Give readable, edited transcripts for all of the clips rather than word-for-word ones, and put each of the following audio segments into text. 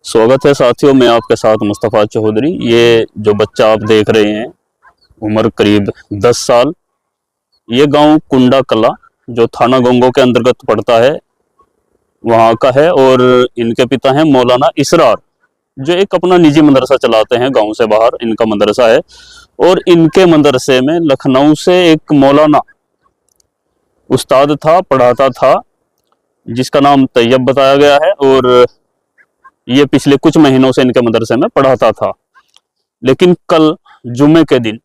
स्वागत है साथियों, मैं आपके साथ मुस्तफ़ा चौधरी। ये जो बच्चा आप देख रहे हैं, उम्र करीब 10 साल। ये गांव कुंडा कला जो थाना गोंगो के अंतर्गत पड़ता है, वहाँ का है। और इनके पिता हैं मौलाना इसरार, जो एक अपना निजी मदरसा चलाते हैं। गांव से बाहर इनका मदरसा है। और इनके मदरसे में लखनऊ से एक मौलाना उस्ताद था, पढ़ाता था, जिसका नाम तैयब बताया गया है। और ये पिछले कुछ महीनों से इनके मदरसे में पढ़ाता था। लेकिन कल जुमे के दिन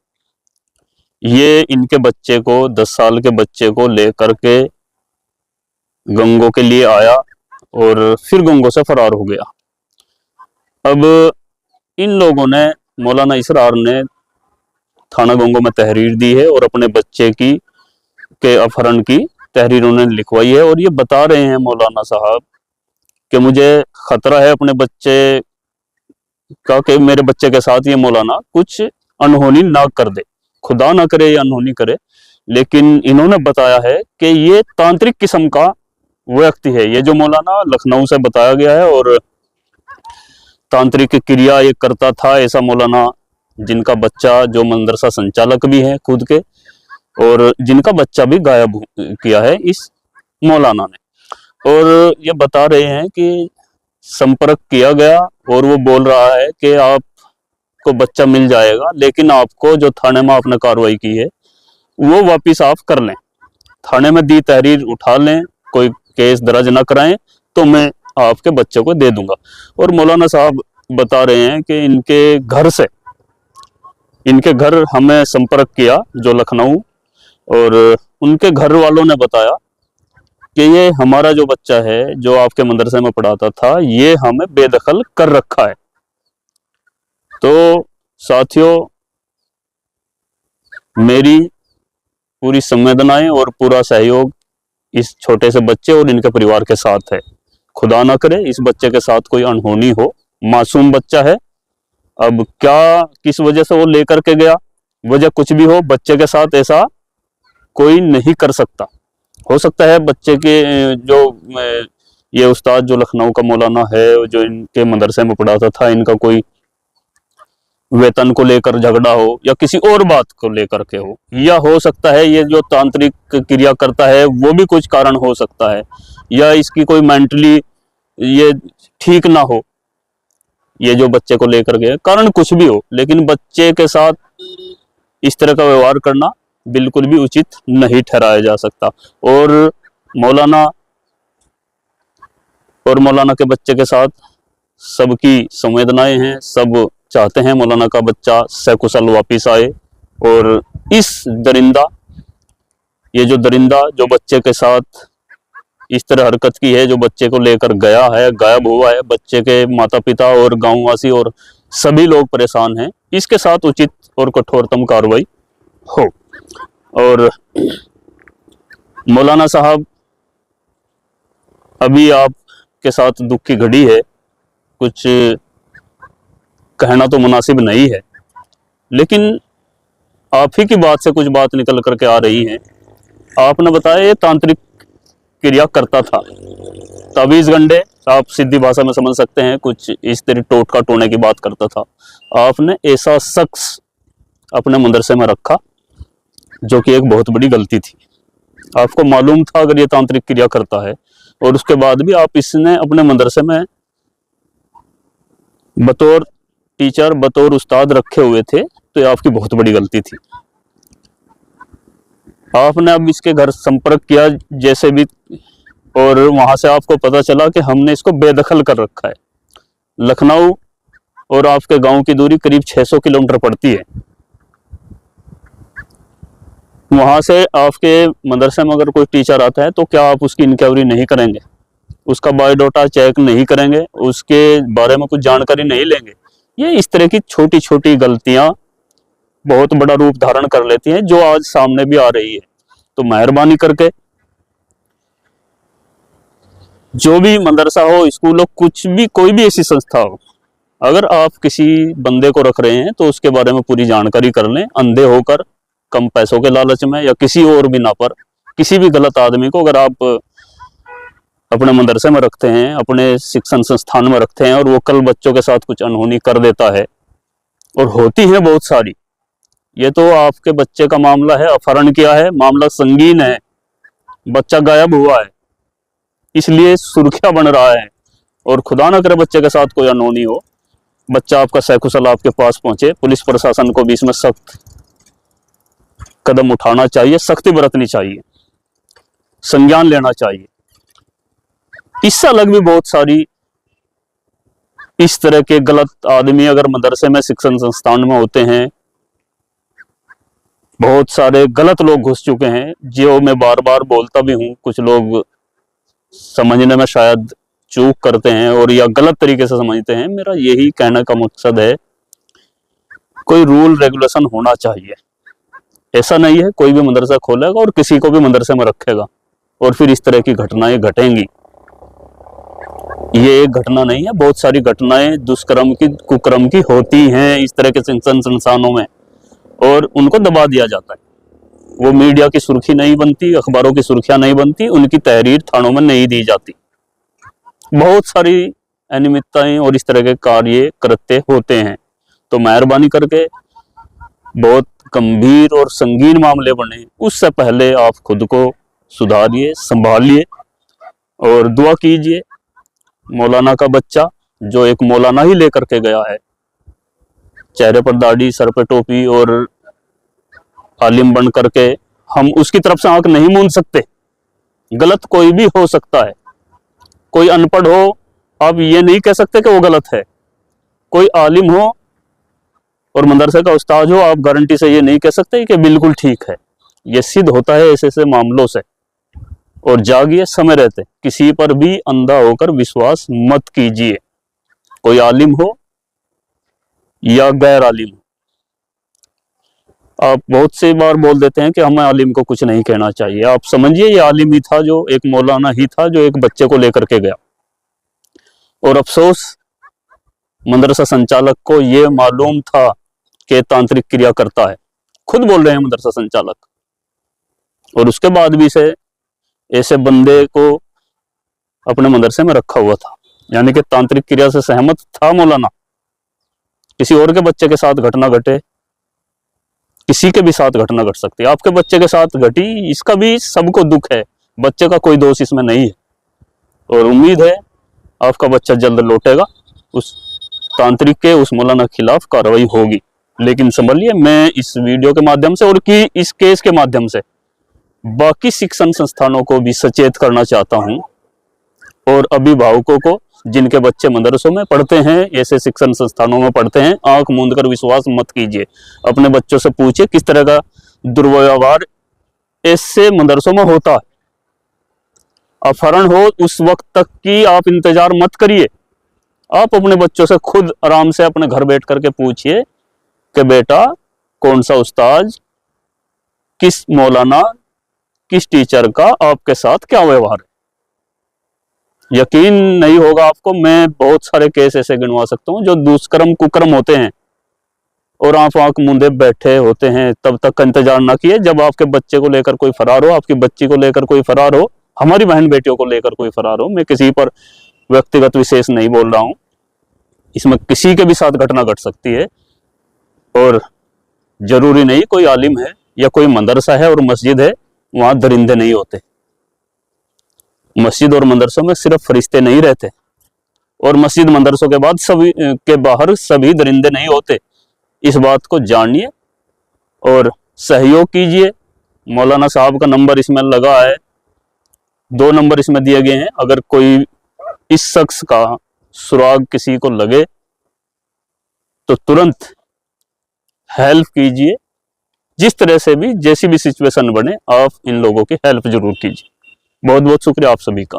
ये इनके बच्चे को, 10 साल के बच्चे को लेकर के गंगो के लिए आया और फिर गंगो से फरार हो गया। अब इन लोगों ने, मौलाना इसरार ने थाना गंगो में तहरीर दी है और अपने बच्चे के अपहरण की तहरीर उन्होंने लिखवाई है। और ये बता रहे हैं मौलाना साहब कि मुझे खतरा है अपने बच्चे का, कि मेरे बच्चे के साथ ये मौलाना कुछ अनहोनी ना कर दे, खुदा ना करे ये अनहोनी करे। लेकिन इन्होंने बताया है कि ये तांत्रिक किस्म का व्यक्ति है। ये जो मौलाना लखनऊ से बताया गया है और तांत्रिक क्रिया ये करता था, ऐसा मौलाना, जिनका बच्चा, जो मदरसा संचालक भी है खुद के, और जिनका बच्चा भी गायब किया है इस मौलाना ने। और ये बता रहे हैं कि संपर्क किया गया और वो बोल रहा है कि आपको बच्चा मिल जाएगा, लेकिन आपको जो थाने में आपने कार्रवाई की है वो वापिस आप कर लें, थाने में दी तहरीर उठा लें, कोई केस दर्ज ना कराएं, तो मैं आपके बच्चे को दे दूंगा। और मौलाना साहब बता रहे हैं कि इनके घर हमें संपर्क किया जो लखनऊ, और उनके घर वालों ने बताया कि ये हमारा जो बच्चा है जो आपके मदरसे में पढ़ाता था, ये हमें बेदखल कर रखा है। तो साथियों, मेरी पूरी संवेदनाएं और पूरा सहयोग इस छोटे से बच्चे और इनके परिवार के साथ है। खुदा ना करे इस बच्चे के साथ कोई अनहोनी हो, मासूम बच्चा है। अब क्या, किस वजह से वो लेकर के गया, वजह कुछ भी हो, बच्चे के साथ ऐसा कोई नहीं कर सकता। हो सकता है बच्चे के जो ये उस्ताद जो लखनऊ का मौलाना है, जो इनके मदरसे में पढ़ाता था, इनका कोई वेतन को लेकर झगड़ा हो या किसी और बात को लेकर के हो, या हो सकता है ये जो तांत्रिक क्रिया करता है वो भी कुछ कारण हो सकता है, या इसकी कोई मेंटली ये ठीक ना हो, ये जो बच्चे को लेकर गए, कारण कुछ भी हो। लेकिन बच्चे के साथ इस तरह का व्यवहार करना बिल्कुल भी उचित नहीं ठहराया जा सकता। और मौलाना के बच्चे के साथ सबकी संवेदनाएं हैं, सब चाहते हैं मौलाना का बच्चा सकुशल वापिस आए। और ये जो दरिंदा जो बच्चे के साथ इस तरह हरकत की है, जो बच्चे को लेकर गया है, गायब हुआ है, बच्चे के माता पिता और गांववासी और सभी लोग परेशान हैं। इसके साथ उचित और कठोरतम कार्रवाई हो। और मौलाना साहब, अभी आपके साथ दुख की घड़ी है, कुछ कहना तो मुनासिब नहीं है, लेकिन आप ही की बात से कुछ बात निकल करके आ रही है। आपने बताया ये तांत्रिक क्रिया करता था, ताबीज गंडे, आप सीधी भाषा में समझ सकते हैं, कुछ इस तरह टोटका टोने की बात करता था। आपने ऐसा शख्स अपने मदरसे में रखा, जो कि एक बहुत बड़ी गलती थी। आपको मालूम था अगर ये तांत्रिक क्रिया करता है, और उसके बाद भी आप इसने अपने मदरसे में बतौर टीचर, बतौर उस्ताद रखे हुए थे, तो ये आपकी बहुत बड़ी गलती थी। आपने अब इसके घर संपर्क किया जैसे भी, और वहां से आपको पता चला कि हमने इसको बेदखल कर रखा है। लखनऊ और आपके गांव की दूरी करीब 600 किलोमीटर पड़ती है। वहां से आपके मदरसे में अगर कोई टीचर आता है तो क्या आप उसकी इंक्वायरी नहीं करेंगे, उसका बायोडाटा चेक नहीं करेंगे, उसके बारे में कुछ जानकारी नहीं लेंगे? ये इस तरह की छोटी छोटी गलतियां बहुत बड़ा रूप धारण कर लेती हैं, जो आज सामने भी आ रही है। तो मेहरबानी करके जो भी मदरसा हो, स्कूल हो, कुछ भी, कोई भी ऐसी संस्था हो, अगर आप किसी बंदे को रख रहे हैं तो उसके बारे में पूरी जानकारी कर लें। अंधे होकर, कम पैसों के लालच में या किसी और बिना पर किसी भी गलत आदमी को अगर आप अपने मदरसे में रखते हैं, अपने शिक्षण संस्थान में रखते हैं, और वो कल बच्चों के साथ कुछ अनहोनी कर देता है, और होती है बहुत सारी। ये तो आपके बच्चे का मामला है, अपहरण किया है, मामला संगीन है, बच्चा गायब हुआ है, इसलिए सुर्खियां बन रहा है। और खुदा न करे बच्चे के साथ कोई अनहोनी हो, बच्चा आपका सकुशल आपके पास पहुंचे, पुलिस प्रशासन को भी इसमें सख्त कदम उठाना चाहिए, सख्ती बरतनी चाहिए, संज्ञान लेना चाहिए। इससे अलग भी बहुत सारी इस तरह के गलत आदमी अगर मदरसे में शिक्षण संस्थान में होते हैं, बहुत सारे गलत लोग घुस चुके हैं, जो मैं बार बार बोलता भी हूं। कुछ लोग समझने में शायद चूक करते हैं और या गलत तरीके से समझते हैं। मेरा यही कहने का मकसद है, कोई रूल रेगुलेशन होना चाहिए। ऐसा नहीं है कोई भी मदरसा खोलेगा और किसी को भी मदरसे में रखेगा और फिर इस तरह की घटनाएं घटेंगी। ये एक घटना नहीं है, बहुत सारी घटनाएं दुष्कर्म की, कुकर्म की होती हैं इस तरह के संस्थानों में, और उनको दबा दिया जाता है। वो मीडिया की सुर्खी नहीं बनती, अखबारों की सुर्खियां नहीं बनती, उनकी तहरीर थानों में नहीं दी जाती। बहुत सारी अनियमितताएं और इस तरह के कार्य कृत्य होते हैं। तो मेहरबानी करके बहुत गंभीर और संगीन मामले बने उससे पहले आप खुद को सुधारिए, संभालिए और दुआ कीजिए। मौलाना का बच्चा जो एक मौलाना ही लेकर के गया है, चेहरे पर दाढ़ी, सर पे टोपी और आलिम बन करके, हम उसकी तरफ से आंख नहीं मूंद सकते। गलत कोई भी हो सकता है, कोई अनपढ़ हो, आप ये नहीं कह सकते कि वो गलत है। कोई आलिम हो और मदरसे का उस्ताद हो, आप गारंटी से ये नहीं कह सकते कि बिल्कुल ठीक है। ये सिद्ध होता है ऐसे ऐसे मामलों से। और जागिए समय रहते, किसी पर भी अंधा होकर विश्वास मत कीजिए, कोई आलिम हो या गैर आलिम हो। आप बहुत सी बार बोल देते हैं कि हमें आलिम को कुछ नहीं कहना चाहिए। आप समझिए ये आलिम ही था, जो एक मौलाना ही था, जो एक बच्चे को लेकर के गया। और अफसोस मदरसा संचालक को ये मालूम था कि तांत्रिक क्रिया करता है, खुद बोल रहे हैं मदरसा संचालक, और उसके बाद भी से ऐसे बंदे को अपने मदरसे में रखा हुआ था। यानी कि तांत्रिक क्रिया से सहमत था मौलाना। किसी और के बच्चे के साथ घटना घटे, किसी के भी साथ घटना घट सकती है। आपके बच्चे के साथ घटी, इसका भी सबको दुख है, बच्चे का कोई दोष इसमें नहीं है। और उम्मीद है आपका बच्चा जल्द लौटेगा, उस तांत्रिक के, उस मौलाना के खिलाफ कार्रवाई होगी। लेकिन समझिए, मैं इस वीडियो के माध्यम से और इस केस के माध्यम से बाकी शिक्षण संस्थानों को भी सचेत करना चाहता हूं, और अभिभावकों को जिनके बच्चे मदरसों में पढ़ते हैं, ऐसे शिक्षण संस्थानों में पढ़ते हैं, आंख मूंद कर विश्वास मत कीजिए। अपने बच्चों से पूछिए किस तरह का दुर्व्यवहार ऐसे मदरसों में होता है। अपहरण हो उस वक्त तक की आप इंतजार मत करिए। आप अपने बच्चों से खुद आराम से अपने घर बैठ करके पूछिए कि बेटा, कौन सा उस्ताद, किस मौलाना, किस टीचर का आपके साथ क्या व्यवहार है। यकीन नहीं होगा आपको, मैं बहुत सारे केस ऐसे गिनवा सकता हूं जो दुष्कर्म कुकर्म होते हैं और आप आंख मूंदे बैठे होते हैं। तब तक का इंतजार ना किए जब आपके बच्चे को लेकर कोई फरार हो, आपकी बच्ची को लेकर कोई फरार हो, हमारी बहन बेटियों को लेकर कोई फरार हो। मैं किसी पर व्यक्तिगत विशेष नहीं बोल रहा हूं, इसमें किसी के भी साथ घटना घट सकती है। और जरूरी नहीं कोई आलिम है या कोई मदरसा है और मस्जिद है, वहां दरिंदे नहीं होते। मस्जिद और मदरसों में सिर्फ फरिश्ते नहीं रहते, और मस्जिद मदरसों के बाद सभी के बाहर सभी दरिंदे नहीं होते। इस बात को जानिए और सहयोग कीजिए। मौलाना साहब का नंबर इसमें लगा है, 2 नंबर इसमें दिए गए हैं। अगर कोई इस शख्स का सुराग किसी को लगे तो तुरंत हेल्प कीजिए। जिस तरह से भी, जैसी भी सिचुएशन बने, आप इन लोगों की हेल्प जरूर कीजिए। बहुत बहुत शुक्रिया आप सभी का।